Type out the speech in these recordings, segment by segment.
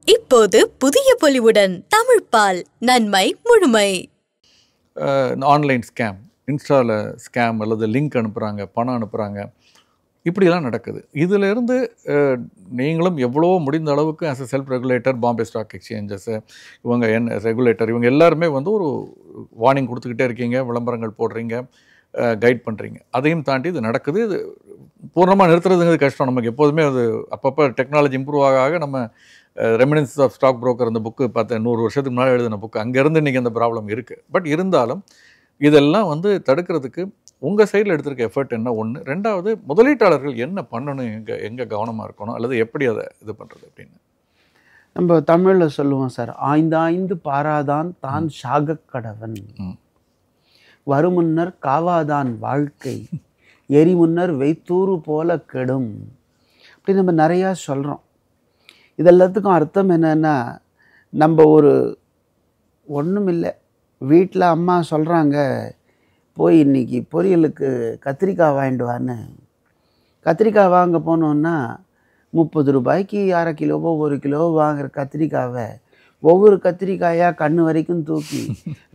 இப்போது புதிய பொலிவுடன் தமிழ்பால் நன்மை முழுமை. ஆன்லைன் ஸ்கேம், இன்ஸ்டாவில் ஸ்கேம் அல்லது லிங்க் அனுப்புகிறாங்க, பணம் அனுப்புகிறாங்க, இப்படிலாம் நடக்குது. இதிலிருந்து நீங்களும் எவ்வளோ முடிந்த அளவுக்கு as a self regulator, Bombay stock exchanges, இவங்க ரெகுலேட்டர், இவங்க எல்லாருமே வந்து ஒரு வார்னிங் கொடுத்துக்கிட்டே இருக்கீங்க, விளம்பரங்கள் போடுறீங்க, கைட் பண்ணுறீங்க. அதையும் தாண்டி இது நடக்குது. இது பூர்ணமாக நிறுத்துறதுங்கிறது கஷ்டம். நமக்கு எப்போதுமே அது அப்பப்போ டெக்னாலஜி இம்ப்ரூவ் ஆக நம்ம ரெமினன்ஸ் ஆஃப் ஸ்டாக் புரோக்கர் அந்த புக்கு பார்த்தேன், 100 வருஷத்துக்கு முன்னாடி எழுதின புக்கு, அங்கேருந்து இன்றைக்கி அந்த ப்ராப்ளம் இருக்குது. பட் இருந்தாலும் இதெல்லாம் வந்து தடுக்கிறதுக்கு உங்கள் சைடில் எடுத்திருக்க எஃபர்ட் என்ன? ஒன்று. ரெண்டாவது, முதலீட்டாளர்கள் என்ன பண்ணணும், எங்கே கவனமாக இருக்கணும், அல்லது எப்படி அதை இது பண்ணுறது அப்படின்னு நம்ம தமிழில் சொல்லுவோம் சார், ஆய்ந்தாய்ந்து பாராதான் தான் சாக கடவன், வருமுன்னர் காவாதான் வாழ்க்கை, எரி முன்னர் வைத்தூறு போல கெடும். அப்படி நம்ம நிறையா சொல்கிறோம். இதெல்லாத்துக்கும் அர்த்தம் என்னென்னா, நம்ம ஒன்றும் இல்லை, வீட்டில் அம்மா சொல்கிறாங்க, போய் இன்றைக்கி பொரியலுக்கு கத்திரிக்காய் வாங்கிட்டு வான்னு. கத்திரிக்காய் வாங்க போனோன்னா 30 ரூபாய்க்கு அரை கிலோவோ 1 கிலோவோ வாங்குகிற கத்திரிக்காவை ஒவ்வொரு கத்திரிக்காயாக கண்ணு வரைக்கும் தூக்கி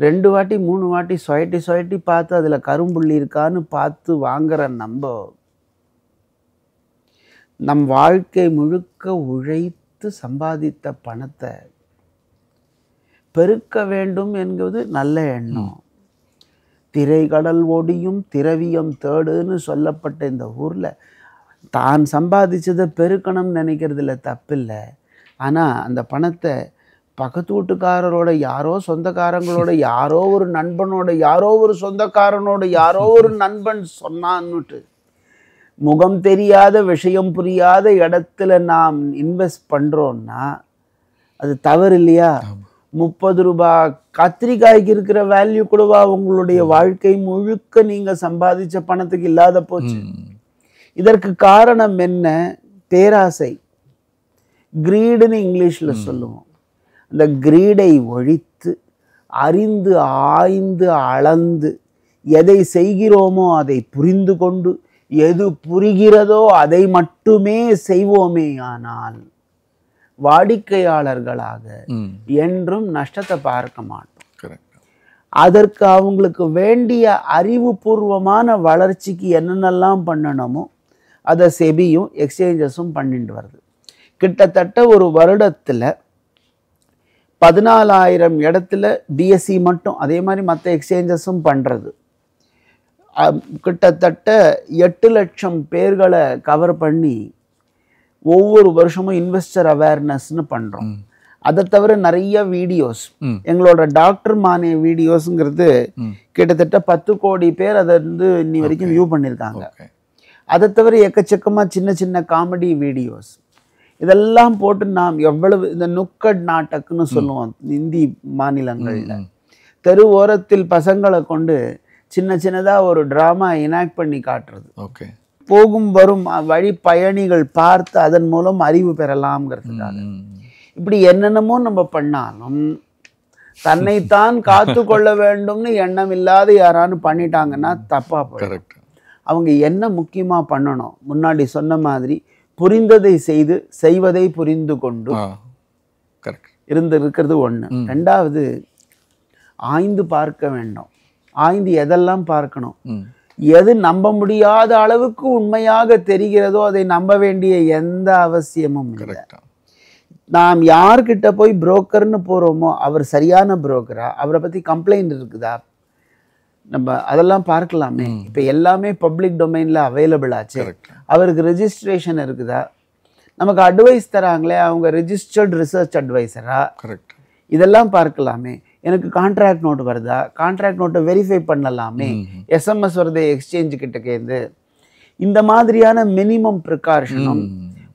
2 வாட்டி 3 வாட்டி சொயட்டி பார்த்து அதில் கரும்புள்ளி இருக்கான்னு பார்த்து வாங்குகிற நம் வாழ்க்கை முழுக்க உழைத்து சம்பாதித்த பணத்தை பெருக்க வேண்டும் என்கிறது நல்ல எண்ணம். திரைக்கடல் ஒடியும் திரவியம் தேடுன்னு சொல்லப்பட்ட இந்த ஊரில் தான் சம்பாதிச்சதை பெருக்கணும்னு நினைக்கிறதுல தப்பில்லை. ஆனால் அந்த பணத்தை பக்கத்து வீட்டுக்காரரோட யாரோ சொந்தக்காரங்களோட யாரோ ஒரு நண்பனோட யாரோ ஒரு சொந்தக்காரனோட யாரோ ஒரு நண்பன் சொன்னான்னுட்டு முகம் தெரியாத விஷயம் புரியாத இடத்துல நாம் இன்வெஸ்ட் பண்ணுறோன்னா அது தவறு இல்லையா? 30 ரூபாய் கத்திரிக்காய்க்கு இருக்கிற வேல்யூ கூடவா உங்களுடைய வாழ்க்கை முழுக்க நீங்கள் சம்பாதிச்ச பணத்துக்கு இல்லாத போச்சு. இதற்கு காரணம் என்ன? பேராசை, கிரீடுன்னு இங்கிலீஷில் சொல்லுவோம். அந்த கிரீடை ஒழித்து அறிந்து ஆய்ந்து அளந்து எதை செய்கிறோமோ அதை புரிந்து கொண்டு எது புரிகிறதோ அதை மட்டுமே செய்வோமே ஆனால் வாடிக்கையாளர்களாக என்றும் நஷ்டத்தை பார்க்க மாட்டோம். அதற்கு அவங்களுக்கு வேண்டிய அறிவுபூர்வமான வளர்ச்சிக்கு என்னென்னலாம் பண்ணணுமோ அதை செபியும் எக்ஸ்சேஞ்சஸும் பண்ணிட்டு வருது. கிட்டத்தட்ட ஒரு வருடத்தில் 14,000 இடத்துல பிஎஸ்சி மட்டும், அதே மாதிரி மற்ற எக்ஸ்சேஞ்சஸும் பண்ணுறது. கிட்டத்தட்ட 8 லட்சம் பேர்களை கவர் பண்ணி ஒவ்வொரு வருஷமும் இன்வெஸ்டர் அவேர்னஸ்ன்னு பண்ணுறோம். அதை தவிர நிறைய வீடியோஸ், எங்களோட டாக்டர் மானே வீடியோஸுங்கிறது கிட்டத்தட்ட 10 கோடி பேர் அதை இன்னி வரைக்கும் வியூ பண்ணியிருக்காங்க. அதை தவிர எக்கச்சக்கமாக சின்ன சின்ன காமெடி வீடியோஸ், இதெல்லாம் போட்டு நாம் எவ்வளவு இந்த நுக்கட் நாட்டக்குன்னு சொல்லுவோம் இந்தி மாநிலங்களில், தெரு ஓரத்தில் பசங்களை கொண்டு சின்ன சின்னதாக ஒரு ட்ராமா எனாக்ட் பண்ணி காட்டுறது. போகும் வரும் வழி பயணிகள் பார்த்து அதன் மூலம் அறிவு பெறலாம்ங்கிறதுக்காக இப்படி என்னென்னமோ நம்ம பண்ணாலும் தன்னைத்தான் காத்து கொள்ள வேண்டும்னு எண்ணம் இல்லாத யாரான்னு பண்ணிட்டாங்கன்னா தப்பா போயிடும். அவங்க என்ன முக்கியமாக பண்ணணும்? முன்னாடி சொன்ன மாதிரி புரிந்ததை செய்து செய்வதை புரிந்து கொண்டு இருக்கிறது ஒன்று. ரெண்டாவது, ஆய்ந்து பார்க்க வேண்டும். ஆய்ந்து எதெல்லாம் பார்க்கணும்? எது நம்ப முடியாத அளவுக்கு உண்மையாக தெரிகிறதோ அதை நம்ப வேண்டிய எந்த அவசியமும் இல்லை. நாம் யார்கிட்ட போய் புரோக்கர்னு போகிறோமோ அவர் சரியான புரோக்கரா, அவரை பற்றி கம்ப்ளைண்ட் இருக்குதா, நம்ம அதெல்லாம் பார்க்கலாமே. இப்போ எல்லாமே பப்ளிக் டொமைனில் அவைலபிள் ஆச்சு. அவருக்கு ரெஜிஸ்ட்ரேஷன் இருக்குதா, நமக்கு அட்வைஸ் தராங்களே அவங்க ரெஜிஸ்டர்ட் ரிசர்ச் அட்வைசரா, இதெல்லாம் பார்க்கலாமே. எனக்கு கான்ட்ராக்ட் நோட்டு வருதா, கான்ட்ராக்ட் நோட்டை வெரிஃபை பண்ணலாமே. எஸ்எம்எஸ் வருது எக்ஸ்சேஞ்சு கிட்டக்கேந்து. இந்த மாதிரியான மினிமம் ப்ரிகாஷனும்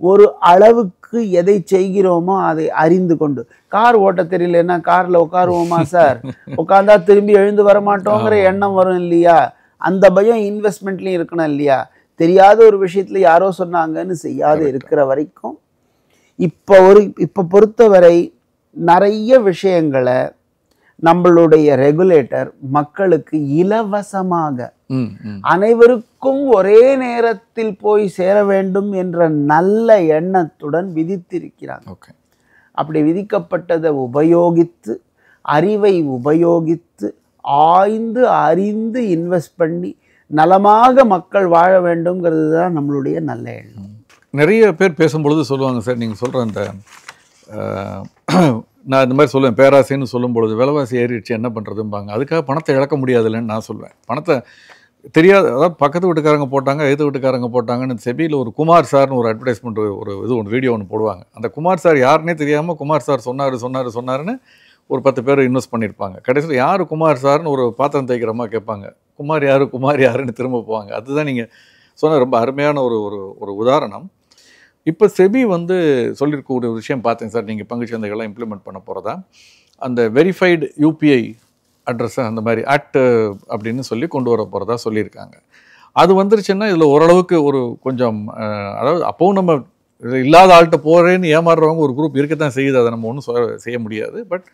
ஒரு அளவுக்கு எதை செய்கிறோமோ அதை அறிந்து கொண்டு. கார் ஓட்ட தெரியலன்னா காரில் உட்காருவோமா சார்? உட்காந்தா திரும்பி எழுந்து வரமாட்டோங்கிற எண்ணம் வரும் இல்லையா? அந்த பயம் இன்வெஸ்ட்மெண்ட்லையும் இருக்கணும் இல்லையா? தெரியாத ஒரு விஷயத்துல யாரோ சொன்னாங்கன்னு செய்யாது இருக்கிற வரைக்கும் இப்போ பொறுத்தவரை நிறைய விஷயங்களை நம்மளுடைய ரெகுலேட்டர் மக்களுக்கு இலவசமாக அனைவருக்கும் ஒரே நேரத்தில் போய் சேர வேண்டும் என்ற நல்ல எண்ணத்துடன் விதித்திருக்கிறாங்க. அப்படி விதிக்கப்பட்டதை உபயோகித்து, அறிவை உபயோகித்து, ஆய்ந்து அறிந்து இன்வெஸ்ட் பண்ணி நலமாக மக்கள் வாழ வேண்டும்ங்கிறது தான் நம்மளுடைய நல்ல எண்ணம். நிறைய பேர் பேசும்பொழுது சொல்லுவாங்க சார், நீங்கள் சொல்கிற அந்த நான் இந்த மாதிரி சொல்லுவேன், பேராசைன்னு சொல்லும்பொழுது விலைவாசி ஏறிடுச்சு என்ன பண்ணுறதும்பாங்க. அதுக்காக பணத்தை இழக்க முடியாதுல்லன்னு நான் சொல்லுவேன். பணத்தை தெரியாது, அதாவது பக்கத்து வீட்டுக்காரங்க போட்டாங்க, எதிர்த்து வீட்டுக்காரங்க போட்டாங்கன்னு செபியில் ஒரு குமார் சார்னு ஒரு அட்வர்டைஸ்மெண்ட் ஒரு வீடியோ ஒன்று போடுவாங்க. அந்த குமார் சார் யாருன்னே தெரியாமல் குமார் சார் சொன்னாருன்னு ஒரு 10 பேர் இன்வெஸ்ட் பண்ணியிருப்பாங்க. கடைசியில் யார் குமார் சார்னு ஒரு பாத்திரம் தேய்க்கிறமா கேட்பாங்க, குமார் யாருன்னு திரும்ப போவாங்க. அதுதான் நீங்கள் சொன்ன ரொம்ப அருமையான ஒரு உதாரணம். இப்போ செபி சொல்லியிருக்க ஒரு விஷயம் பார்த்தேன் சார், நீங்கள் பங்குச்சந்தைகள்லாம் இம்ப்ளிமெண்ட் பண்ண போகிறதா, அந்த வெரிஃபைடு யூபிஐ அட்ரஸை அந்த மாதிரி ஆக்ட் அப்படின்னு சொல்லி கொண்டு வர போகிறதா சொல்லியிருக்காங்க. அது வந்துருச்சுன்னா இதில் ஓரளவுக்கு கொஞ்சம் அதாவது அப்போவும் நம்ம இல்லாத ஆள்கிட்ட போகிறேன்னு ஏமாறுறவங்க ஒரு குரூப் இருக்கத்தான் செய்யுது, அதை நம்ம ஒன்றும் செய்ய முடியாது. பட்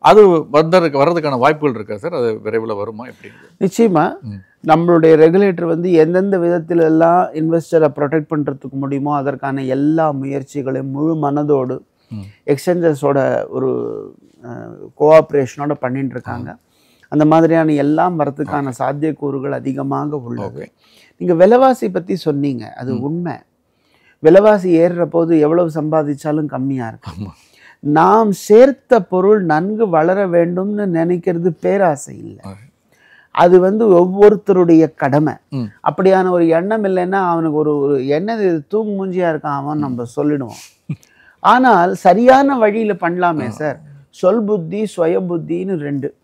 அது வர்றதுக்கான வாய்ப்புகள் இருக்கா சார்? அது விரைவில் வருமா எப்படி? நிச்சயமா நம்மளுடைய ரெகுலேட்டர் எந்தெந்த விதத்துல எல்லாம் இன்வெஸ்டரை ப்ரொடெக்ட் பண்றதுக்கு முடியுமோ அதற்கான எல்லா முயற்சிகளையும் முழு மனதோடு எக்ஸ்சேஞ்சஸோட ஒரு கோஆப்ரேஷனோட பண்ணிட்டு இருக்காங்க. அந்த மாதிரியான எல்லாம் வரதுக்கான சாத்தியக்கூறுகள் அதிகமாக உள்ளது. நீங்க விலைவாசி பத்தி சொன்னீங்க, அது உண்மை. விலைவாசி ஏறுற போது எவ்வளவு சம்பாதிச்சாலும் கம்மியா இருக்கு. நாம் சேர்த்த பொருள் நன்கு வளர வேண்டும்னு நினைக்கிறது பேராசை இல்லை, அது ஒவ்வொருத்தருடைய கடமை. அப்படியான ஒரு எண்ணம் இல்லைன்னா அவனுக்கு ஒரு என்னது தூங்கு மூஞ்சியா இருக்கான் அவன் நம்ம சொல்லிடுவோம். ஆனால் சரியான வழியில பண்ணலாமே சார். சொல் புத்தி சுய புத்தின்னு 2.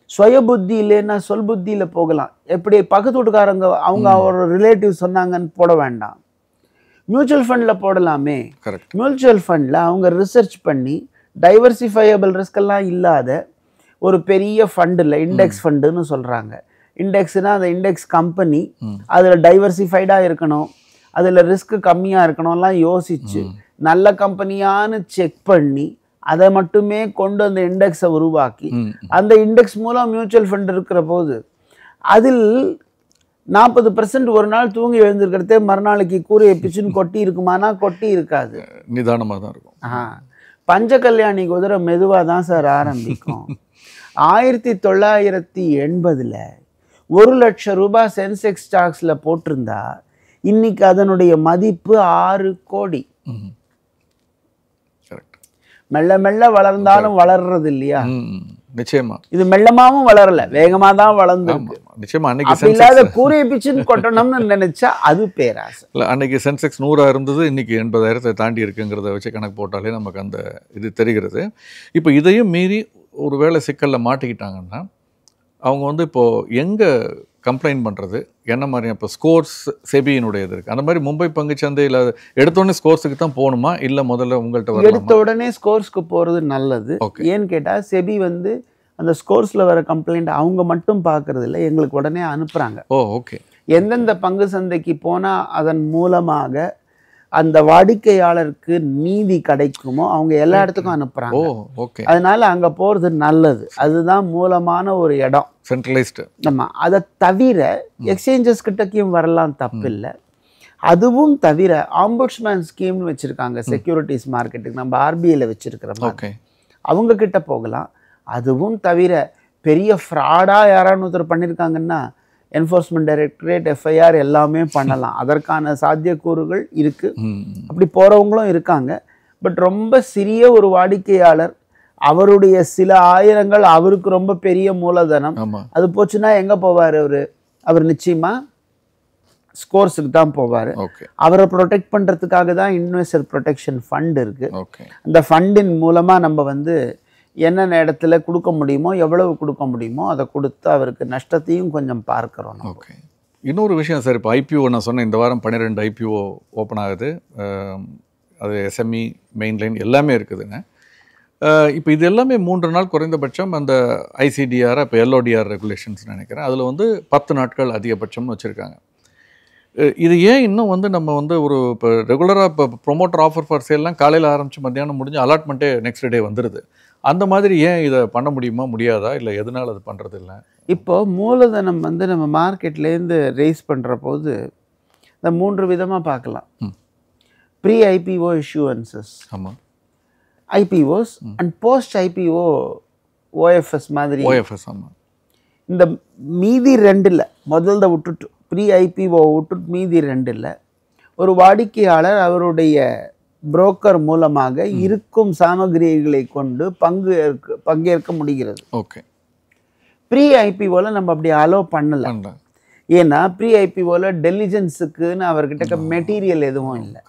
சுய புத்தி இல்லைன்னா சொல் புத்தியில போகலாம். எப்படி பக்கத்து வீட்டுக்காரங்க அவங்க ஒரு ரிலேட்டிவ் சொன்னாங்கன்னு போட வேண்டாம், மியூச்சுவல் ஃபண்டில் போடலாமே. மியூச்சுவல் ஃபண்டில் அவங்க ரிசர்ச் பண்ணி டைவர்சிஃபையபிள் ரிஸ்க் எல்லாம் இல்லாத ஒரு பெரிய ஃபண்டில் இண்டெக்ஸ் ஃபண்டுன்னு சொல்கிறாங்க. இண்டெக்ஸ்னா அந்த இண்டெக்ஸ் கம்பெனி அதில் டைவர்சிஃபைடாக இருக்கணும், அதில் ரிஸ்க் கம்மியாக இருக்கணும்லாம் யோசிச்சு நல்ல கம்பெனியான்னு செக் பண்ணி அதை மட்டுமே கொண்டு அந்த இண்டெக்ஸை உருவாக்கி அந்த இண்டெக்ஸ் மூலம் மியூச்சுவல் ஃபண்ட் இருக்கிற போது அதில் 40% ஒரு நாள் தூங்கி எழுந்திருக்கிறதே மறுநாளைக்கு கூரையை பிச்சுன்னு கொட்டி இருக்குமானா கொட்டி இருக்காது, நிதானமாக தான் இருக்கும். பஞ்சகல்யாணி குதிரை மெதுவாக தான் சார் ஆரம்பிக்கும். 1980 1 லட்சம் ரூபாய் சென்செக்ஸ் ஸ்டாக்ஸில் போட்டிருந்தா இன்னைக்கு அதனுடைய மதிப்பு 6 கோடி. மெல்ல மெல்ல வளர்ந்தாலும் வளர்றது இல்லையா? நிச்சயமா இது மெல்லமாவும் வளரல, வேகமா தான் வளர்ந்துருக்கு. நிச்சயமா அப்படி இல்லாத கூரையை பிச்சுன்னு கொட்டணும்னு நினைச்சா அது பேராசை. இல்லை, அன்னைக்கு சென்செக்ஸ் 100 இருந்தது, இன்னைக்கு 80,000 தாண்டி இருக்குங்கிறத வச்சு கணக்கு போட்டாலே நமக்கு அந்த இது தெரிகிறது. இப்போ இதையும் மீறி ஒரு வேளை சிக்கலில் மாட்டிக்கிட்டாங்கன்னா அவங்க இப்போது எங்கே கம்ப்ளைண்ட் பண்ணுறது, என்ன மாதிரி இப்போ ஸ்கோர்ஸ் செபியினுடைய இது இருக்குது. அந்த மாதிரி மும்பை பங்குச்சந்தையில் எடுத்தோடனே ஸ்கோர்ஸுக்கு தான் போகணுமா, இல்லை முதல்ல உங்கள்கிட்ட எடுத்த உடனே ஸ்கோர்ஸ்க்கு போகிறது நல்லது. ஏன்னு கேட்டால் செபி அந்த ஸ்கோர்ஸில் வர கம்ப்ளைண்ட் அவங்க மட்டும் பார்க்கறது இல்லை, எங்களுக்கு உடனே அனுப்புகிறாங்க. ஓகே. எந்தெந்த பங்கு சந்தைக்கு போனால் அதன் மூலமாக அந்த வாடிக்கையாளருக்கு நீதி கிடைக்குமோ அவங்க எல்லா இடத்துக்கும் அனுப்புகிறாங்க. அதனால அங்கே போகிறது நல்லது, அதுதான் மூலமான ஒரு இடம், சென்ட்ரலைஸ்டு. ஆமாம். அதை தவிர எக்ஸ்சேஞ்சஸ் கிட்டக்கையும் வரலாம், தப்பில்லை. அதுவும் தவிர ஆம்புட்ஸ்மேன் ஸ்கீம்னு வச்சுருக்காங்க செக்யூரிட்டிஸ் மார்க்கெட்டுக்கு, நம்ம ஆர்பிஐயில் வச்சுருக்கிற மாதிரி அவங்க கிட்ட போகலாம். அதுவும் தவிர பெரிய ஃப்ராடாக யாரான்னு ஒருத்தர் பண்ணியிருக்காங்கன்னா என்ஃபோர்ஸ்மெண்ட் டைரக்டரேட் எஃப்ஐஆர் எல்லாமே பண்ணலாம், அதற்கான சாத்தியக்கூறுகள் இருக்குது. அப்படி போகிறவங்களும் இருக்காங்க. பட் ரொம்ப சிறிய ஒரு வாடிக்கையாளர், அவருடைய சில ஆயிரங்கள் அவருக்கு ரொம்ப பெரிய மூலதனம், அது போச்சுன்னா எங்கே போவார் அவர் நிச்சயமாக ஸ்கோர்ஸுக்கு தான் போவார். அவரை ப்ரொடெக்ட் பண்ணுறதுக்காக தான் இன்வெஸ்டர் ப்ரொடெக்ஷன் ஃபண்ட் இருக்குது. அந்த ஃபண்டின் மூலமாக நம்ம என்னென்ன இடத்துல கொடுக்க முடியுமோ எவ்வளவு கொடுக்க முடியுமோ அதை கொடுத்து அவருக்கு நஷ்டத்தையும் கொஞ்சம் பார்க்குறோம். ஓகே. இன்னொரு விஷயம் சார், இப்போ ஐபிஓ நான் சொன்னேன், இந்த வாரம் 12 ஐபிஓ ஓப்பன் ஆகுது. அது எஸ்எம்இ மெயின்லைன் எல்லாமே இருக்குதுங்க. இப்போ இது எல்லாமே 3 நாள் குறைந்தபட்சம் அந்த ஐசிடிஆர், இப்போ எல்ஓடிஆர் ரெகுலேஷன்ஸ் நினைக்கிறேன், அதில் 10 நாட்கள் அதிகபட்சம்னு வச்சுருக்காங்க. இது ஏன் இன்னும் நம்ம ஒரு இப்போ ரெகுலராக இப்போ ப்ரொமோட்டர் ஆஃபர் ஃபார் சேல்லாம் காலையில் ஆரம்பித்து மத்தியானம் முடிஞ்சு அலாட்மெண்ட்டே நெக்ஸ்ட் டே வந்துடுது. அந்த மாதிரி ஏன் இதை பண்ண முடியுமா, முடியாதா, இல்லை எதனால் அது பண்ணுறது இல்லை? இப்போது மூலதனம் நம்ம மார்க்கெட்லேருந்து ரேஸ் பண்ணுற போது இந்த 3 விதமாக பார்க்கலாம். ப்ரீ ஐபிஓ இஷ்யூவன்சஸ், ஆமாம், IPOs and post IPO OFS மாதிரி. ஓஎஃப்எஸ் ஆமாம். இந்த மீதி 2 முதல்ல விட்டுட்டு ப்ரீ ஐபிஓ விட்டுட்டு மீதி 2 ஒரு வாடிக்கையாளர் அவருடைய புரோக்கர் மூலமாக இருக்கும் சாமகிரிகளை கொண்டு பங்கேற்க முடிகிறது. ஓகே. ப்ரீ ஐபிஓவில் நம்ம அப்படி அலோவ் பண்ணலாம். ஏன்னா ப்ரீ ஐபிஓவில் டெலிஜென்ஸுக்குன்னு அவர்கிட்ட மெட்டீரியல் எதுவும் இல்லை.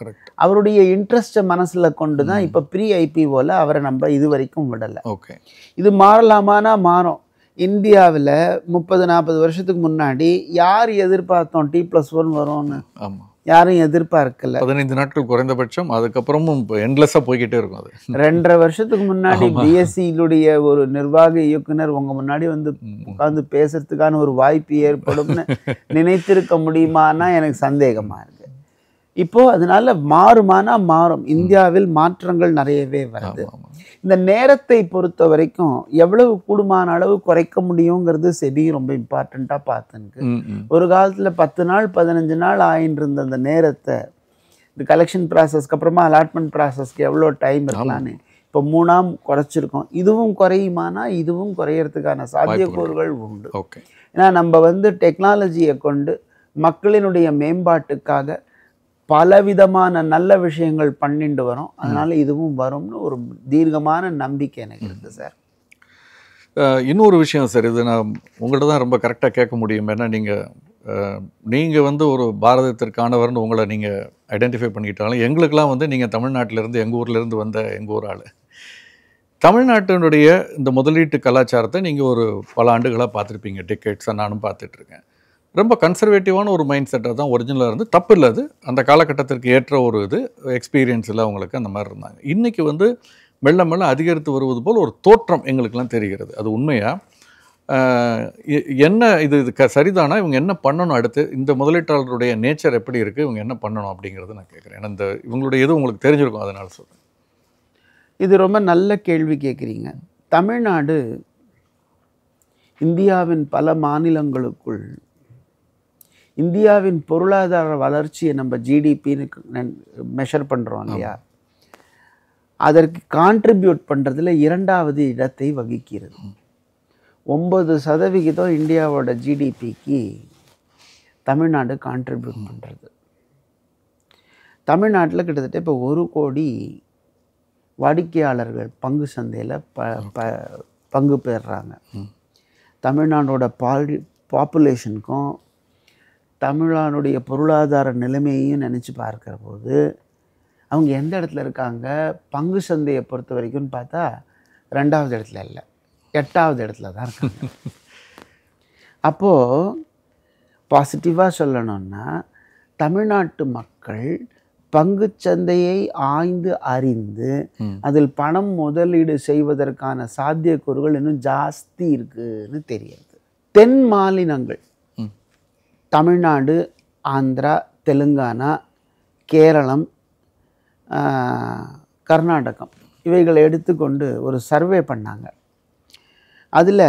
அவருடைய இன்ட்ரெஸ்ட்டை மனசில் கொண்டு தான் இப்போ ப்ரீ ஐபிஓவில் அவரை நம்ம இது வரைக்கும் விடலை. ஓகே. இது மாறலாமானா மாறும். இந்தியாவில் 30-40 வருஷத்துக்கு முன்னாடி யார் எதிர்பார்த்தோம் T+1 வரும்னு? ஆமாம், யாரும் எதிர்பார்க்கல. 15 நாட்கள் குறைந்தபட்சம், அதுக்கப்புறமும் எண்ட்லெஸ்ஸாக போய்கிட்டே இருக்கும். அது 2.5 வருஷத்துக்கு முன்னாடி பிஎஸ்சியிலுடைய ஒரு நிர்வாக இயக்குனர் உங்க முன்னாடி வந்து உட்கார்ந்து பேசுறதுக்கான ஒரு வாய்ப்பு ஏற்படும்னு நினைத்திருக்க முடியுமானா எனக்கு சந்தேகமா இருக்கு. இப்போ அதனால மாறுமானா மாறும். இந்தியாவில் மாற்றங்கள் நிறையவே வருது. இந்த நேரத்தை பொறுத்த வரைக்கும் எவ்வளவு கூடுமான அளவு குறைக்க முடியுங்கிறது செபி ரொம்ப இம்பார்ட்டண்ட்டாக பார்த்துருக்கு. ஒரு காலத்தில் 10 நாள் 15 நாள் ஆயின்னு இருந்த அந்த நேரத்தை இந்த கலெக்ஷன் ப்ராசஸ்க்கு அப்புறமா அலாட்மெண்ட் ப்ராசஸ்க்கு எவ்வளோ டைம் இருக்கலான்னு இப்போ 3ஆம் குறைச்சிருக்கோம். இதுவும் குறையுமானா இதுவும் குறையறதுக்கான சாத்தியக்கூறுகள் உண்டு. ஓகே. ஏன்னா நம்ம வந்து டெக்னாலஜியை கொண்டு மக்களினுடைய மேம்பாட்டுக்காக பலவிதமான நல்ல விஷயங்கள் பண்ணிட்டு வரோம். அதனால இதுவும் வரும்னு ஒரு தீர்க்கமான நம்பிக்கை எனக்கு இருக்குது சார். இன்னொரு விஷயம் சார், இது நான் உங்கள்கிட்ட தான் ரொம்ப கரெக்டாக கேட்க முடியும். ஏன்னா நீங்கள் வந்து ஒரு பாரதத்திற்கானவர்னு உங்களை நீங்கள் ஐடென்டிஃபை பண்ணிக்கிட்டாலும் எங்களுக்கெல்லாம் வந்து நீங்கள் தமிழ்நாட்டிலேருந்து எங்கள் ஊர்லேருந்து வந்த எங்கள் ஊர் ஆள். தமிழ்நாட்டினுடைய இந்த முதலீட்டு கலாச்சாரத்தை நீங்கள் ஒரு பல ஆண்டுகளாக பார்த்துருப்பீங்க, டிக்கெட்ஸாக நானும் பார்த்துட்ருக்கேன். ரொம்ப கன்சர்வேட்டிவான ஒரு மைண்ட் செட்டாக தான் ஒரிஜினலாக இருந்து, தப்பு இல்லை. அது அந்த காலகட்டத்திற்கு ஏற்ற ஒரு இது எக்ஸ்பீரியன்ஸ் இல்லை அவங்களுக்கு, அந்த மாதிரி இருந்தாங்க. இன்றைக்கி வந்து மெல்ல மெல்ல அதிகரித்து வருவது போல் ஒரு தோற்றம் எங்களுக்கெல்லாம் தெரிகிறது. அது உண்மையாக என்ன இது சரிதானா? இவங்க என்ன பண்ணணும் அடுத்து? இந்த முதலீட்டாளருடைய நேச்சர் எப்படி இருக்குது, இவங்க என்ன பண்ணணும் அப்படிங்கிறது நான் கேட்குறேன். ஏன்னா இந்த இவங்களுடைய இது உங்களுக்கு தெரிஞ்சிருக்கும், அதனால் சொல்கிறேன். இது ரொம்ப நல்ல கேள்வி கேட்குறீங்க. தமிழ்நாடு இந்தியாவின் பல மாநிலங்களுக்குள் இந்தியாவின் பொருளாதார வளர்ச்சியை நம்ம ஜிடிபின்னு மெஷர் பண்ணுறோம் இல்லையா, அதற்கு கான்ட்ரிபியூட் பண்ணுறதுல 2வது இடத்தை வகிக்கிறது. 9% இந்தியாவோட ஜிடிபிக்கு தமிழ்நாடு கான்ட்ரிபியூட் பண்ணுறது. தமிழ்நாட்டில் கிட்டத்தட்ட இப்போ 1 கோடி வாடிக்கையாளர்கள் பங்கு சந்தையில் பங்கு பெறுறாங்க. தமிழ்நாடோட பாப்புலேஷனுக்கும் தமிழ்நாடுடைய பொருளாதார நிலைமையையும் நினச்சி பார்க்குற போது அவங்க எந்த இடத்துல இருக்காங்க பங்கு சந்தையை பொறுத்த வரைக்கும்னு பார்த்தா 2வது இடத்துல இல்லை, 8வது இடத்துல தான் இருக்காங்க. அப்போது பாசிட்டிவாக சொல்லணும்னா தமிழ்நாட்டு மக்கள் பங்கு சந்தையை ஆய்ந்து அறிந்து அதில் பணம் முதலீடு செய்வதற்கான சாத்தியக்கூறுகள் இன்னும் ஜாஸ்தி இருக்குன்னு தெரியுது. தென் மாநிலங்கள் தமிழ்நாடு, ஆந்திரா, தெலுங்கானா, கேரளம், கர்நாடகம் இவைகளை எடுத்துக்கொண்டு ஒரு சர்வே பண்ணாங்க. அதில்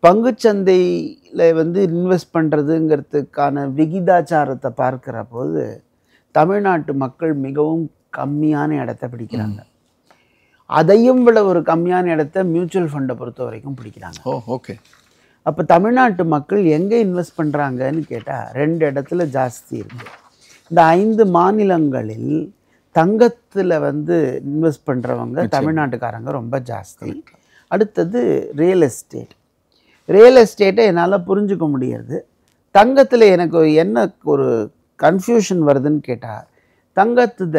பங்குச்சந்தையில் வந்து இன்வெஸ்ட் பண்ணுறதுங்கிறதுக்கான விகிதாச்சாரத்தை பார்க்குற போது தமிழ்நாட்டு மக்கள் மிகவும் கம்மியான இடத்த பிடிக்கிறாங்க. அதையும் விட ஒரு கம்மியான இடத்த மியூச்சுவல் ஃபண்டை பொறுத்த வரைக்கும் பிடிக்கிறாங்க. ஓகே. அப்போ தமிழ்நாட்டு மக்கள் எங்கே இன்வெஸ்ட் பண்ணுறாங்கன்னு கேட்டால் 2 இடத்துல ஜாஸ்தி இருக்குது. இந்த 5 மாநிலங்களில் தங்கத்தில் வந்து இன்வெஸ்ட் பண்ணுறவங்க தமிழ்நாட்டுக்காரங்க ரொம்ப ஜாஸ்தி. அடுத்தது ரியல் எஸ்டேட். ரியல் எஸ்டேட்டை என்னால் புரிஞ்சுக்க முடியாது. தங்கத்தில் எனக்கு என்ன ஒரு கன்ஃபியூஷன் வருதுன்னு கேட்டால், தங்கத்துத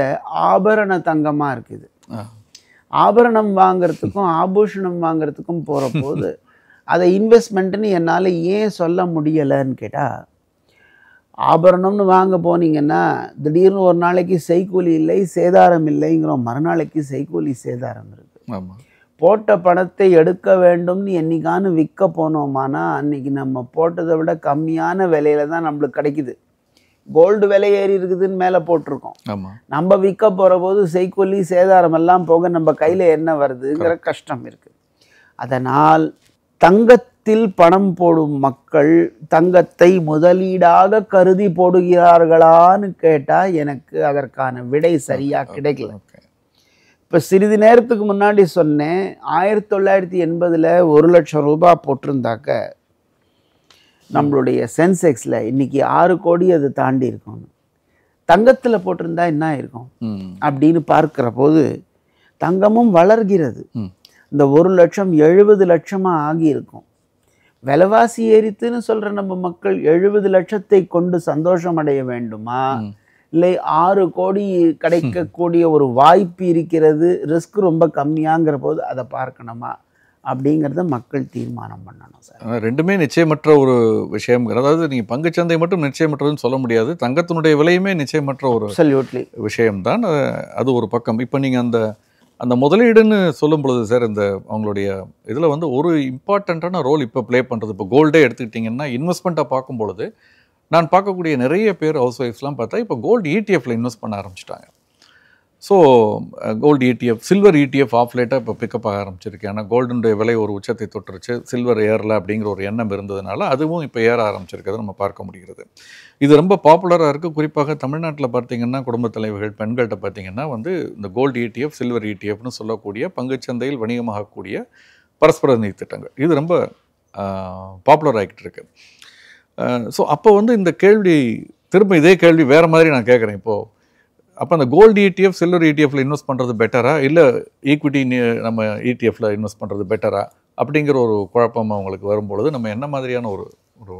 ஆபரண தங்கமாக இருக்குது. ஆபரணம் வாங்கிறதுக்கும் ஆபூஷணம் வாங்கிறதுக்கும் போகிற போது அதை இன்வெஸ்ட்மெண்ட்டுன்னு என்னால் ஏன் சொல்ல முடியலைன்னு கேட்டால், ஆபரணம்னு வாங்க போனீங்கன்னா திடீர்னு ஒரு நாளைக்கு செய்கூலி இல்லை சேதாரம் இல்லைங்கிறோம், மறுநாளைக்கு செய்கூலி சேதாரம் இருக்குது. போட்ட பணத்தை எடுக்க வேண்டும்னு என்னைக்கானு விற்க போனோமானா அன்றைக்கி நம்ம போட்டதை விட கம்மியான விலையில தான் நம்மளுக்கு கிடைக்குது. கோல்டு விலை ஏறி இருக்குதுன்னு மேலே போட்டிருக்கோம். நம்ம விற்க போகிற போது செய்கூலி சேதாரம் எல்லாம் போக நம்ம கையில் என்ன வருதுங்கிற கஷ்டம் இருக்குது. அதனால் தங்கத்தில் பணம் போடும் மக்கள் தங்கத்தை முதலீடாக கருதி போடுகிறார்களான்னு கேட்டால் எனக்கு அதற்கான விடை சரியாக கிடைக்கல. இப்போ சிறிது நேரத்துக்கு முன்னாடி சொன்னேன் 1980 1,00,000 ரூபாய் போட்டிருந்தாக்க நம்மளுடைய சென்செக்ஸில் இன்னைக்கு 6 கோடி அது தாண்டி இருக்கும். தங்கத்தில் போட்டிருந்தா என்ன இருக்கும் அப்படின்னு பார்க்கிற போது தங்கமும் வளர்கிறது. இந்த 1,00,000 70 லட்சமாக ஆகியிருக்கும். விலைவாசி ஏறித்துன்னு சொல்கிற நம்ம மக்கள் 70 லட்சத்தை கொண்டு சந்தோஷம் அடைய வேண்டுமா, இல்லை 6 கோடி கிடைக்கக்கூடிய ஒரு வாய்ப்பு இருக்கிறது, ரிஸ்க் ரொம்ப கம்மியாங்கிற போது அதை பார்க்கணுமா அப்படிங்கிறத மக்கள் தீர்மானம் பண்ணணும் சார். ரெண்டுமே நிச்சயமற்ற ஒரு விஷயம். அதாவது நீங்கள் பங்குச்சந்தை மட்டும் நிச்சயமற்றதுன்னு சொல்ல முடியாது, தங்கத்தினுடைய விலையுமே நிச்சயமற்ற ஒரு விஷயம்தான். அது ஒரு பக்கம். இப்போ நீங்கள் அந்த முதலீடுன்னு சொல்லும் பொழுது சார், இந்த அவங்களுடைய இதில் வந்து ஒரு இம்பார்ட்டண்ட்டான ரோல் இப்போ ப்ளே பண்ணுறது, இப்போ கோல்டே எடுத்துக்கிட்டிங்கன்னா இன்வெஸ்ட்மெண்ட்டாக பார்க்கும் பொழுது நான் பார்க்கக்கூடிய நிறைய பேர் ஹவுஸ் ஒய்ஃப்ஸ்லாம் பார்த்தா இப்போ கோல்டு இடிஎஃப்ல இன்வெஸ்ட் பண்ண ஆரம்பிச்சிட்டாங்க. So gold ETF, silver ETF of லேட்டாக இப்போ பிக்கப் ஆக ஆரம்பிச்சிருக்கு. ஏன்னா கோல்டுடைய விலை ஒரு உச்சத்தை தொட்டுருச்சு, சில்வர் ஏறல அப்படிங்கிற ஒரு எண்ணம் இருந்ததுனால அதுவும் இப்போ ஏற ஆரம்பிச்சிருக்கிறத நம்ம பார்க்க முடிகிறது. இது ரொம்ப பாப்புலராக இருக்குது. குறிப்பாக தமிழ்நாட்டில் பார்த்தீங்கன்னா குடும்பத் தலைவர்கள் பெண்கள்கிட்ட பார்த்தீங்கன்னா வந்து இந்த கோல்டு இடிஎஃப், சில்வர் இடிஎஃப்னு சொல்லக்கூடிய பங்குச்சந்தையில் வணிகமாகக்கூடிய பரஸ்பர நிதி திட்டங்கள் இது ரொம்ப பாப்புலர் ஆகிட்டு இருக்கு. ஸோ அப்போ வந்து இந்த கேள்வி திரும்ப இதே கேள்வி வேறு மாதிரி நான் கேட்குறேன். இப்போது அப்போ அந்த கோல்டு இடிஎஃப், சில்வர் இடிஎஃப்ல இன்வெஸ்ட் பண்ணுறது பெட்டரா, இல்லை ஈக்விட்டி நம்ம இடிஎஃப்ல இன்வெஸ்ட் பண்ணுறது பெட்டரா அப்படிங்கிற ஒரு குழப்பம் அவங்களுக்கு வரும்பொழுது நம்ம என்ன மாதிரியான ஒரு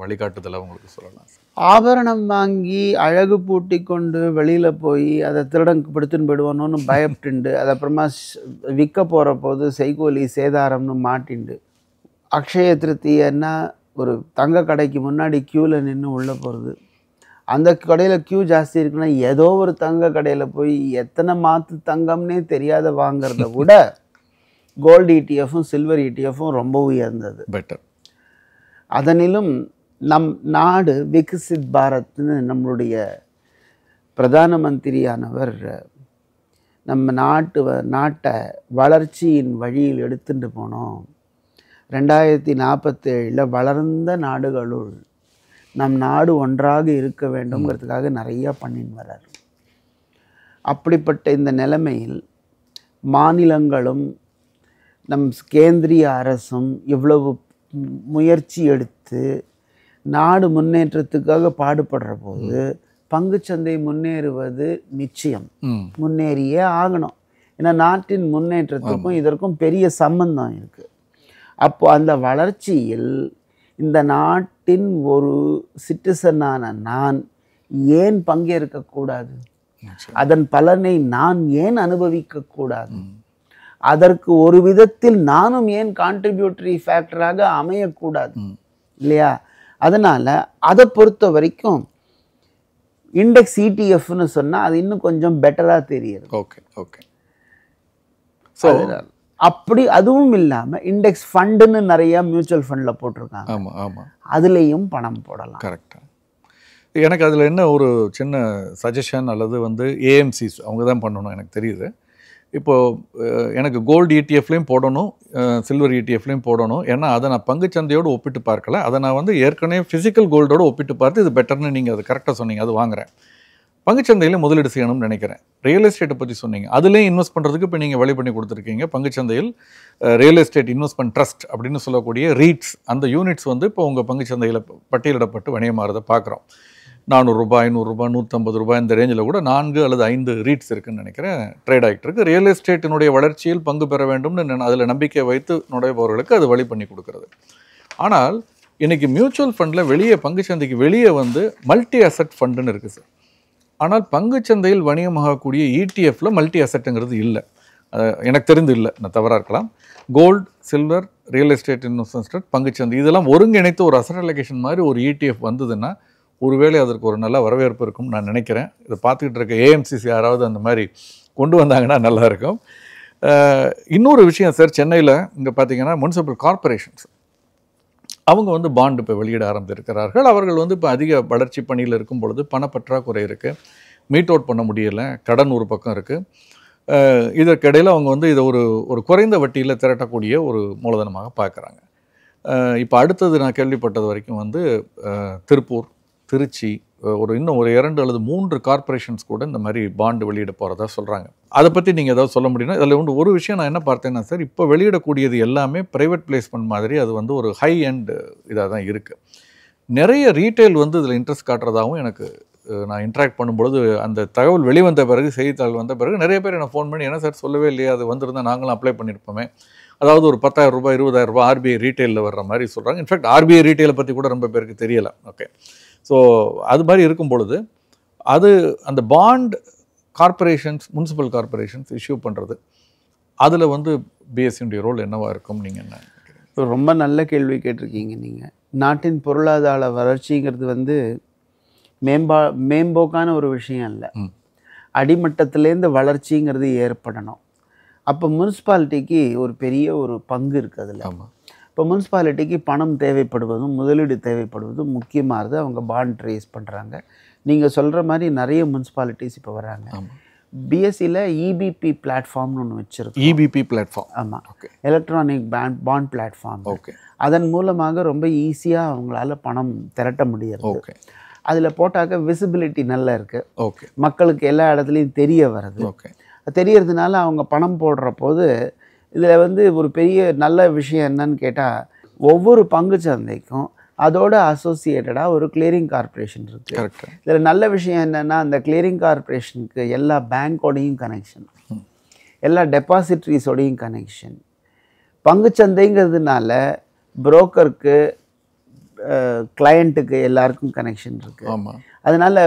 வழிகாட்டுதலை அவங்களுக்கு சொல்லலாம்? ஆபரணம் வாங்கி அழகு பூட்டி கொண்டு வெளியில் போய் அதை திருடன் படுத்துன்னு போயிடுவானோன்னு பயப்பட்டுண்டு அது அப்புறமா விற்க போகிற போது செய்கூலி சேதாரம்னு மாட்டிண்டு அக்ஷய திருத்தியன்னா ஒரு தங்க கடைக்கு முன்னாடி க்யூவில் நின்று உள்ளே போகிறது. அந்த கடையில் க்யூ ஜாஸ்தி இருக்குன்னா ஏதோ ஒரு தங்க கடையில் போய் எத்தனை மாற்று தங்கம்னே தெரியாத வாங்கிறத விட கோல்டு இடிஎஃப்பும் சில்வர் இடிஎஃப்பும் ரொம்ப உயர்ந்தது, பெட்டர். அதனிலும் நம் நாடு விகசித் பாரத்னு நம்மளுடைய பிரதான மந்திரியானவர் நம்ம நாட்டை வளர்ச்சியின் வழியில் எடுத்துட்டு போனோம். 2047 வளர்ந்த நாடுகளுள் நம் நாடு ஒன்றாக இருக்க வேண்டும்ங்கிறதுக்காக நிறையா பண்ணின்னு வர்றார். அப்படிப்பட்ட இந்த நிலைமையில் மாநிலங்களும் நம் கேந்திரிய அரசும் இவ்வளவு முயற்சி எடுத்து நாடு முன்னேற்றத்துக்காக பாடுபடுற போது பங்குச்சந்தை முன்னேறுவது நிச்சயம், முன்னேறியே ஆகணும். ஏன்னா நாட்டின் முன்னேற்றத்துக்கும் இதற்கும் பெரிய சம்பந்தம் இருக்குது. அப்போ அந்த வளர்ச்சியில் இந்த நாட்டின் ஒரு சிட்டிசனான நான் ஏன் பங்கேற்கக்கூடாது? அதன் பலனை நான் ஏன் அனுபவிக்கக்கூடாது? அதற்கு ஒரு விதத்தில் நானும் ஏன் கான்ட்ரிபியூட்டரி ஃபேக்டராக அமையக்கூடாது இல்லையா? அதனால் அதை பொறுத்த வரைக்கும் இண்டெக்ஸ் இடிஎஃப்னு சொன்னால் அது இன்னும் கொஞ்சம் பெட்டராக தெரியுது. Okay okay. ஸோ அப்படி அதுவும் இல்லாமல் இண்டெக்ஸ் ஃபண்டுன்னு நிறையா மியூச்சுவல் ஃபண்டில் போட்டிருக்காங்க. ஆமாம் ஆமாம், அதுலேயும் பணம் போடலாம். கரெக்டாக. எனக்கு அதில் என்ன ஒரு சின்ன சஜஷன் அல்லது வந்து ஏஎம்சிஸ் அவங்க தான் பண்ணணும் எனக்கு தெரியுது. இப்போது எனக்கு கோல்டு இடிஎஃப்லேயும் போடணும், சில்வர் இடிஎஃப்லேயும் போடணும். ஏன்னா அதை நான் பங்குச்சந்தையோடு ஒப்பிட்டு பார்க்கல, அதை நான் வந்து ஏற்கனவே ஃபிசிக்கல் கோல்டோடு ஒப்பிட்டு பார்த்து இது பெட்டர்னு நீங்கள் அது கரெக்டாக சொன்னீங்க, அது வாங்குகிறேன். பங்குச்சந்தையில் முதலீடு செய்யணும்னு நினைக்கிறேன். ரியல் எஸ்டேட்டை பற்றி சொன்னீங்க, அதுலேயும் இன்வெஸ்ட் பண்ணுறதுக்கு இப்போ நீங்கள் வழி பண்ணி கொடுத்துருக்கீங்க. பங்குச்சந்தையில் ரியல் எஸ்டேட் இன்வெஸ்ட்மெண்ட் ட்ரஸ்ட் அப்படின்னு சொல்லக்கூடிய ரீட்ஸ், அந்த யூனிட்ஸ் வந்து இப்போ உங்கள் பங்குச்சந்தையில் பட்டியலிடப்பட்டு வணிகமாகிறத பார்க்குறோம். 400 ரூபாய், 500 ரூபாய், 150 ரூபாய் இந்த ரேஞ்சில் கூட 4 அல்லது 5 ரீட்ஸ் இருக்குதுன்னு நினைக்கிறேன் ட்ரேட் ஆகிட்டு இருக்குது. ரியல் எஸ்டேட்டினுடைய வளர்ச்சியில் பங்கு பெற வேண்டும்னு அதில் நம்பிக்கை வைத்து நுழைபவர்களுக்கு அது வழி பண்ணி கொடுக்குறது. ஆனால் இன்றைக்கி மியூச்சுவல் ஃபண்டில் வெளியே பங்குச்சந்தைக்கு வெளியே வந்து மல்டி அசெட் ஃபண்டுன்னு இருக்குது சார். ஆனால் பங்குச்சந்தையில் வணிகமாகக்கூடிய இடிஎஃப்ல மல்டி அசெட்டுங்கிறது இல்லை, எனக்கு தெரிந்து இல்லை, நான் தவறாக இருக்கலாம். Gold, silver, real estate investment, பங்குச்சந்தை இதெல்லாம் ஒருங்கிணைத்து ஒரு அசெட் அலோகேஷன் மாதிரி ஒரு இடிஎஃப் வந்ததுன்னா ஒருவேளை அதற்கு ஒரு நல்ல வரவேற்பு இருக்கும்னு நான் நினைக்கிறேன். இதை பார்த்துக்கிட்டு இருக்க ஏஎம்சிசி யாராவது அந்த மாதிரி கொண்டு வந்தாங்கன்னா நல்லாயிருக்கும். இன்னொரு விஷயம் சார், சென்னையில் இங்கே பார்த்தீங்கன்னா முனிசிபல் கார்பரேஷன்ஸ் அவங்க வந்து பாண்டு இப்போ வெளியிட ஆரம்பித்திருக்கிறார்கள். அவர்கள் வந்து இப்போ அதிக வளர்ச்சி பணியில் இருக்கும் பொழுது பணப்பற்றாக்குறை இருக்குது, மீட் அவுட் பண்ண முடியலை, கடன் ஒரு பக்கம் இருக்குது. இதற்கிடையில் அவங்க வந்து இதை ஒரு குறைந்த வட்டியில் திரட்டக்கூடிய ஒரு மூலதனமாக பார்க்குறாங்க. இப்போ அடுத்தது நான் கேள்விப்பட்டது வரைக்கும் வந்து திருப்பூர், திருச்சி இன்னும் ஒரு 2 அல்லது 3 கார்பரேஷன்ஸ் கூட இந்த மாதிரி பாண்டு வெளியிட போகிறதா சொல்கிறாங்க. அதை பற்றி நீங்கள் ஏதாவது சொல்ல முடியும்னா அதில் வந்து ஒரு விஷயம் நான் என்ன பார்த்தேன்னா சார், இப்போ வெளியிடக்கூடியது எல்லாமே ப்ரைவேட் பிளேஸ்மெண்ட் மாதிரி, அது வந்து ஒரு ஹை எண்ட் இதாக தான் இருக்குது. நிறைய ரீட்டைல் வந்து இதில் இன்ட்ரெஸ்ட் காட்டுறதாகவும் எனக்கு நான் இன்ட்ராக்ட் பண்ணும்பொழுது, அந்த தகவல் வெளிவந்த பிறகு, செய்தித்தாள் வந்த பிறகு நிறைய பேர் என்னை ஃபோன் பண்ணி, என்ன சார் சொல்லவே இல்லையா, அது வந்திருந்தால் நாங்களும் அப்ளை பண்ணியிருப்போமே, அதாவது ஒரு 10,000 ரூபாய் 20,000 ரூபாய் ஆர்பிஐ ரீட்டைலில் வர்ற மாதிரி சொல்கிறாங்க. இன்ஃபேக்ட் ஆர்பிஐ ரீட்டைலை பற்றி கூட ரொம்ப பேருக்கு தெரியலை. ஓகே, ஸோ அது மாதிரி இருக்கும் பொழுது அது அந்த bond corporations, municipal corporations issue பண்ணுறது, அதில் வந்து பிஎஸ்சியுடைய ரோல் என்னவாக இருக்கும்? நீங்கள் என்ன? ரொம்ப நல்ல கேள்வி கேட்டிருக்கீங்க நீங்கள். நாட்டின் பொருளாதார வளர்ச்சிங்கிறது வந்து மேம்போக்கான ஒரு விஷயம் இல்லை. அடிமட்டத்திலேருந்து வளர்ச்சிங்கிறது ஏற்படணும். அப்போ முனிசிபாலிட்டிக்கு ஒரு பெரிய ஒரு பங்கு இருக்குது அதில். இப்போ முனிசிபாலிட்டிக்கு பணம் தேவைப்படுவதும் முதலீடு தேவைப்படுவதும் முக்கியமானது. அவங்க பாண்ட் ரேஸ் பண்ணுறாங்க. நீங்கள் சொல்கிற மாதிரி நிறைய முனிசிபாலிட்டிஸ் இப்போ வராங்க. பிஎஸ்சியில் இபிபி பிளாட்ஃபார்ம்னு ஒன்று வச்சுருக்கோம். இபிபி பிளாட்ஃபார்ம். ஆமாம், எலக்ட்ரானிக் பாண்ட் பிளாட்ஃபார்ம். ஓகே, அதன் மூலமாக ரொம்ப ஈஸியாக அவங்களால பணம் திரட்ட முடியாது. ஓகே, அதில் போட்டாக்க விசிபிலிட்டி நல்லா இருக்குது. ஓகே, மக்களுக்கு எல்லா இடத்துலையும் தெரிய வருது. ஓகே, தெரியறதுனால அவங்க பணம் போடுற போது இதில் வந்து ஒரு பெரிய நல்ல விஷயம் என்னன்னு கேட்டால், ஒவ்வொரு பங்கு சந்தைக்கும் அதோட அசோசியேட்டடாக ஒரு கிளியரிங் கார்பரேஷன் இருக்குது. கரெக்ட். இதில் நல்ல விஷயம் என்னென்னா, அந்த கிளியரிங் கார்பரேஷனுக்கு எல்லா பேங்கோடையும் கனெக்ஷன், எல்லா டெபாசிட்ரிஸோடையும் கனெக்ஷன். பங்குச்சந்தைங்கிறதுனால புரோக்கருக்கு, கிளையண்ட்டுக்கு எல்லாருக்கும் கனெக்ஷன் இருக்குது. ஆமாம். அதனால்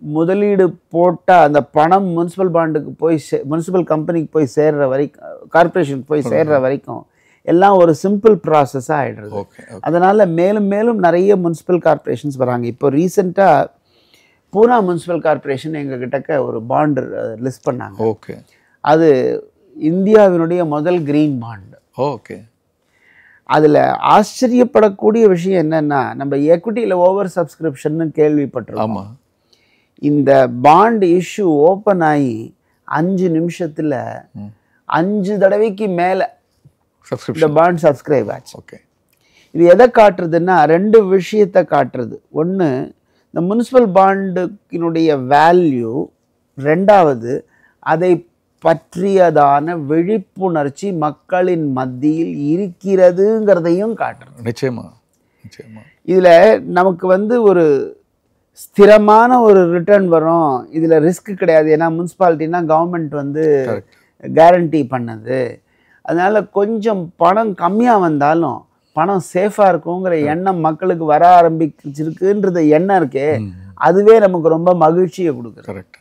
முதலீடு போட்டால் அந்த பணம் முனிசிபல் பாண்டுக்கு போய் முனிசிபல் கம்பெனிக்கு போய் சேர்ற வரைக்கும், கார்பரேஷனுக்கு போய் சேர்ற வரைக்கும் எல்லாம் ஒரு சிம்பிள் ப்ராசஸாக ஆகிடுறது. அதனால் மேலும் மேலும் நிறைய முனிசிபல் கார்பரேஷன்ஸ் வராங்க. இப்போ ரீசெண்டாக பூனா முனிசிபல் கார்பரேஷன் எங்கள் கிட்டக்க ஒரு பாண்டு லிஸ்ட் பண்ணாங்க. ஓகே, அது இந்தியாவினுடைய முதல் கிரீன் பாண்டு. ஓகே. அதில் ஆச்சரியப்படக்கூடிய விஷயம் என்னென்னா, நம்ம எக்விட்டியில் ஓவர் சப்ஸ்கிரிப்ஷன்னு கேள்விப்பட்டிருக்கோம். ஆமாம். இந்த பாண்ட் இஷ்யூ ஓப்பன் ஆகி 5 நிமிஷத்தில் 5 தடவைக்கு மேலே இந்த பாண்ட் சப்ஸ்கிரைப் ஆச்சு. ஓகே. இது எதை காட்டுறதுன்னா, 2 விஷயத்தை காட்டுறது. ஒன்று, இந்த முனிசிபல் பாண்டுக்கினுடைய வேல்யூ. ரெண்டாவது, அதை பற்றியதான விழிப்புணர்ச்சி மக்களின் மத்தியில் இருக்கிறதுங்கிறதையும் காட்டுறது. நிச்சயமா, நிச்சயமா. இதில் நமக்கு வந்து ஒரு ஸ்திரமான ஒரு ரிட்டர்ன் வரும். இதில் ரிஸ்க் கிடையாது. ஏன்னா முனிசிபாலிட்டினா கவர்மெண்ட் வந்து கேரண்டி பண்ணது. அதனால் கொஞ்சம் பணம் கம்மியாக வந்தாலும் பணம் சேஃபாக இருக்குங்கிற எண்ணம் மக்களுக்கு வர ஆரம்பிச்சிருக்குன்றது எண்ணம் இருக்கே, அதுவே நமக்கு ரொம்ப மகிழ்ச்சியை கொடுக்குது. கரெக்ட்.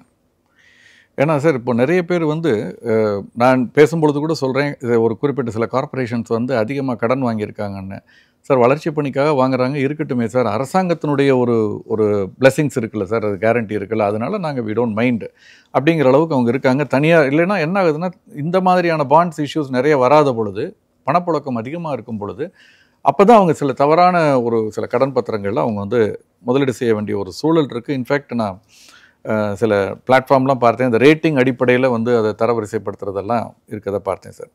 ஏன்னா சார், இப்போ நிறைய பேர் வந்து நான் பேசும்பொழுது கூட சொல்கிறேன், ஒரு குறிப்பிட்ட சில கார்பரேஷன்ஸ் வந்து அதிகமாக கடன் வாங்கியிருக்காங்கன்னு. சார், வளர்ச்சி பணிக்காக வாங்குறாங்க, இருக்கட்டுமே சார், அரசாங்கத்தினுடைய ஒரு பிளெஸிங்ஸ் இருக்குல்ல சார், அது கேரண்டி இருக்குல்ல, அதனால நாங்கள் வி டோன்ட் மைண்ட் அப்படிங்கிற அளவுக்கு அவங்க இருக்காங்க. தனியாக இல்லைன்னா என்ன ஆகுதுன்னா, இந்த மாதிரியான பாண்ட்ஸ் இஷ்யூஸ் நிறைய வராத பொழுது, பணப்புழக்கம் அதிகமாக இருக்கும் பொழுது, அப்போ தான் அவங்க சில தவறான சில கடன் பத்திரங்களில் அவங்க வந்து முதலீடு செய்ய வேண்டிய ஒரு சூழல் இருக்குது. இன்ஃபேக்ட் நான் சில பிளாட்ஃபார்ம்லாம் பார்த்தேன், இந்த ரேட்டிங் அடிப்படையில் வந்து அதை தரவரிசைப்படுத்துறதெல்லாம் இருக்கிறத பார்த்தேன் சார்.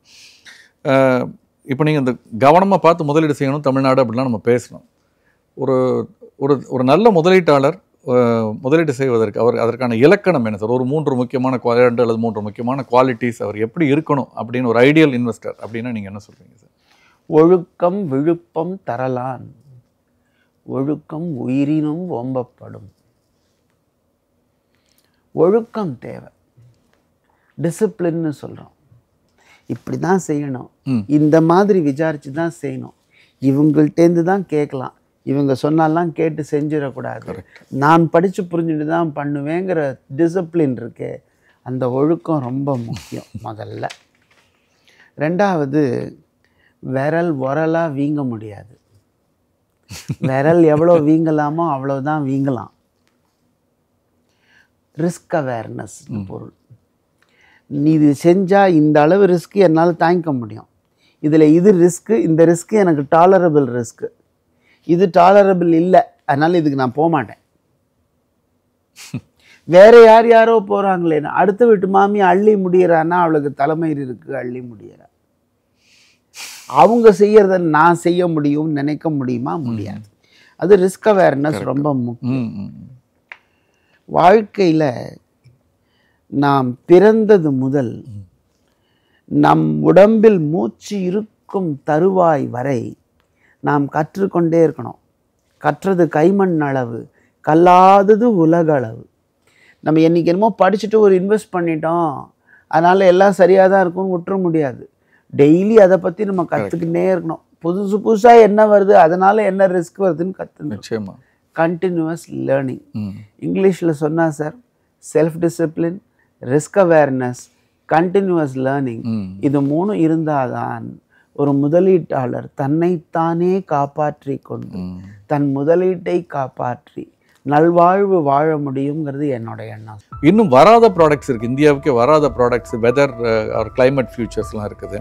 இப்போ நீங்கள் இந்த கவனமாக பார்த்து முதலீடு செய்யணும் தமிழ்நாடு அப்படிலாம் நம்ம பேசணும். ஒரு நல்ல முதலீட்டாளர் முதலீடு செய்வதற்கு அதற்கான இலக்கணம் என்ன சார்? ஒரு 3 முக்கியமான 2 அல்லது 3 முக்கியமான குவாலிட்டிஸ் அவர் எப்படி இருக்கணும் அப்படின்னு ஒரு ஐடியல் இன்வெஸ்டர் அப்படின்னா நீங்கள் என்ன சொல்கிறீங்க சார்? ஒழுக்கம் விழுப்பம் தரலான், ஒழுக்கம் உயிரினும் ஓம்பப்படும். ஒழுக்கம் தேவை, டிசிப்ளின்னு சொல்கிறோம். இப்படி தான் செய்யணும், இந்த மாதிரி விசாரித்து தான் செய்யணும், இவங்கள்டேருந்து தான் கேட்கலாம், இவங்க சொன்னாலாம் கேட்டு செஞ்சிடக்கூடாது, நான் படித்து புரிஞ்சுட்டு தான் பண்ணுவேங்கிற டிசிப்ளின் இருக்கே, அந்த ஒழுக்கம் ரொம்ப முக்கியம் முதல்ல. ரெண்டாவது, விரல் உரலாக வீங்க முடியாது. விரல் எவ்வளோ வீங்கலாமோ அவ்வளோதான் வீங்கலாம். ரிஸ்க் அவேர்னஸ் பொருள். நீ இது செஞ்சால் இந்த அளவு ரிஸ்க்கு என்னால் தாங்கிக்க முடியும், இதில் இது ரிஸ்க்கு, இந்த ரிஸ்க்கு எனக்கு டாலரபிள் ரிஸ்க்கு, இது டாலரபிள் இல்லை, அதனால் இதுக்கு நான் போக மாட்டேன். வேறு யாரோ போகிறாங்களேன்னா, அடுத்த வீட்டு மாமி அள்ளி முடியறான்னா அவளுக்கு தலைமயிர் இருக்குது, அள்ளி முடியறா. அவங்க செய்யறத நான் செய்ய முடியும்னு நினைக்க முடியுமா? முடியாது. அது ரிஸ்க் அவேர்னஸ் ரொம்ப முக்கியம். வாழ்க்கையில் நாம் பிறந்தது முதல் நம் உடம்பில் மூச்சு இருக்கும் தருவாய் வரை நாம் கற்றுக்கொண்டே இருக்கணும். கற்றது கைமண் அளவு, கல்லாதது உலக அளவு. நம்ம என்றைக்கு என்னமோ படிச்சுட்டு ஒரு இன்வெஸ்ட் பண்ணிட்டோம், அதனால் எல்லாம் சரியாக தான் இருக்கும்னு விட்டுற முடியாது. டெய்லி அதை பற்றி நம்ம கற்றுக்கிட்டே இருக்கணும். புதுசு புதுசாக என்ன வருது, அதனால் என்ன ரிஸ்க் வருதுன்னு கற்றுக்கணும். Continuous learning. இங்கிலீஷில் சொன்னால் sir, self discipline, risk awareness, continuous learning, இது 3 இருந்தால்தான் ஒரு முதலீட்டாளர் தன்னைத்தானே காப்பாற்றி கொண்டு தன் முதலீட்டை காப்பாற்றி நல்வாழ்வு வாழ முடியுங்கிறது என்னோட எண்ணம். இன்னும் வராத ப்ராடக்ட்ஸ் இருக்குது, இந்தியாவுக்கே வராத ப்ராடக்ட்ஸ், வெதர் ஆர் கிளைமேட் ஃபியூச்சர்ஸ்லாம் இருக்குது,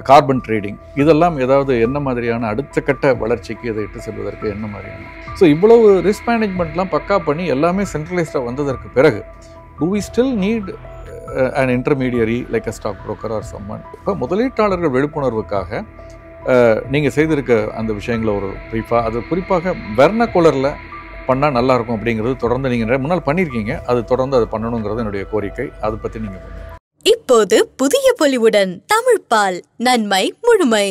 கார்பன் ட்ரேடிங், இதெல்லாம் ஏதாவது என்ன மாதிரியான அடுத்த கட்ட வளர்ச்சிக்கு இதை இட்டு செல்வதற்கு என்ன மாதிரியான? ஸோ இவ்வளவு ரிஸ்க் மேனேஜ்மெண்ட்லாம் பக்கா பண்ணி எல்லாமே சென்ட்ரலைஸ்டாக வந்ததற்கு பிறகு do we still need an intermediary like a stock broker or someone? இப்போ முதலீட்டாளர்கள் விழிப்புணர்வுக்காக நீங்கள் செய்திருக்க அந்த விஷயங்களை ஒரு ப்ரீஃபாக, அது குறிப்பாக வெர்னகுலரில் பண்ணால் நல்லாயிருக்கும் அப்படிங்கிறது தொடர்ந்து நீங்கள் முன்னால் பண்ணியிருக்கீங்க, அது தொடர்ந்து அது பண்ணணுங்கிறது என்னுடைய கோரிக்கை. அதை பற்றி நீங்கள் இப்போது புதிய பொலிவுடன் தமிழ்பால் நன்மை முழுமை.